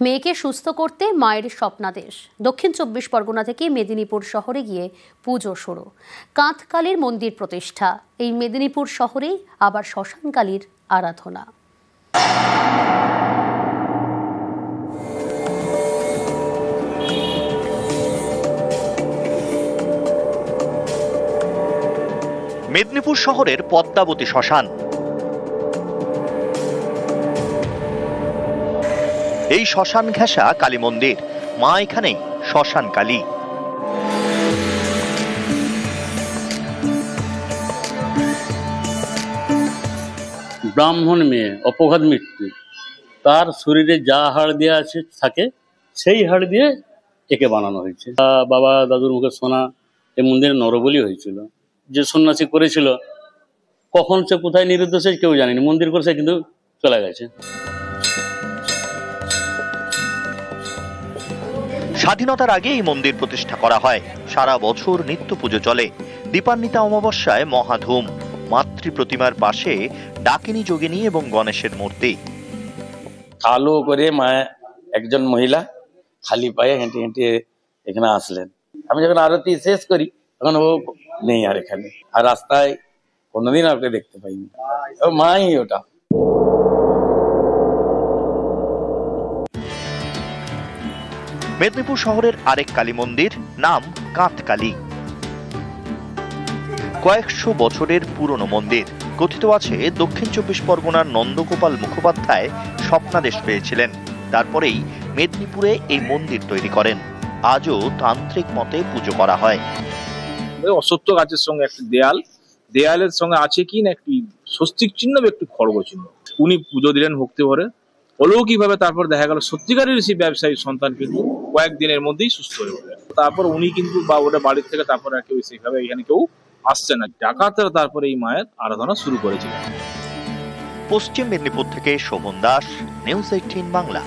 মেয়েকে সুস্থ করতে মায়ের স্বপ্নাদেশ। দক্ষিণ ২৪ পরগনা থেকে মেদিনীপুর শহরে গিয়ে পুজো শুরু। কাঁধকালীর মন্দির প্রতিষ্ঠা। এই মেদিনীপুর শহরেই আবার শ্মশানকালীর আরাধনা। মেদিনীপুর শহরের পদ্মাবতী শ্মশান। এই শ্মশান ঘেঁষা কালী মন্দির, মা এখানেই শ্মশান কালী। ব্রাহ্মণ মেয়ে, অপঘাত মৃত্যু, তার শরীরে যা হাড় দেওয়া আছে থাকে, সেই হাড় দিয়ে একে বানানো হয়েছে। বাবা দাদুর মুখে শোনা এই মন্দিরে নরবলি হয়েছিল। যে সন্ন্যাসী করেছিল, কখন সে কোথায় নিরুদ্ধ সে কেউ জানেনি। মন্দির করে সে কিন্তু চলে গেছে। স্বাধীনতার আগে এই মন্দির প্রতিষ্ঠা করা হয়। সারা বছর নিত্য পুজো চলে। দীপান্বিতা অমাবস্যায় মহাধুম। মাতৃ প্রতিমার পাশে ডাকিনী যোগিনী এবং গণেশের মূর্তি। কালো করে মায়ের একজন মহিলা খালি পায়ে হেঁটে হেঁটে এখানে আসলেন। আমি যখন আরতি শেষ করি তখন ও নেই আর এখানে। আর রাস্তায় কোনোদিন ওকে দেখতে পাইনি। ও মাই ওটা। মেদিনীপুর শহরের আরেক কালী মন্দির, নাম কাঁধকালী। কয়েকশো বছরের পুরনো মন্দির। কথিত আছে দক্ষিণ ২৪ পরগনার নন্দগোপাল মুখোপাধ্যায় স্বপ্নাদেশ পেয়েছিলেন। তারপরেই মেদিনীপুরে এই মন্দির তৈরি করেন। আজও তান্ত্রিক মতে পুজো করা হয়। অসত্য গাছের সঙ্গে একটি দেয়ালের সঙ্গে আছে কি না একটি স্বস্তিক চিহ্ন বা একটি খড়গ চিহ্ন। উনি পুজো দিলেন ভক্তি ভরে, অলৌকিকভাবে। তারপর দেখা গেল সত্যিকারের সেই ব্যবসায়ী সন্তান কিন্তু কয়েকদিনের মধ্যেই সুস্থ হয়ে উঠলেন। তারপর উনি কিন্তু বা ওটা বাড়ির থেকে তারপর আর কেউ সেইভাবে এখানে কেউ আসছে না। ডাকাতরা তারপরে এই মায়ের আরাধনা শুরু করেছিলেন। পশ্চিম মেদিনীপুর থেকে শোভন দাস, নিউজ 18 বাংলা।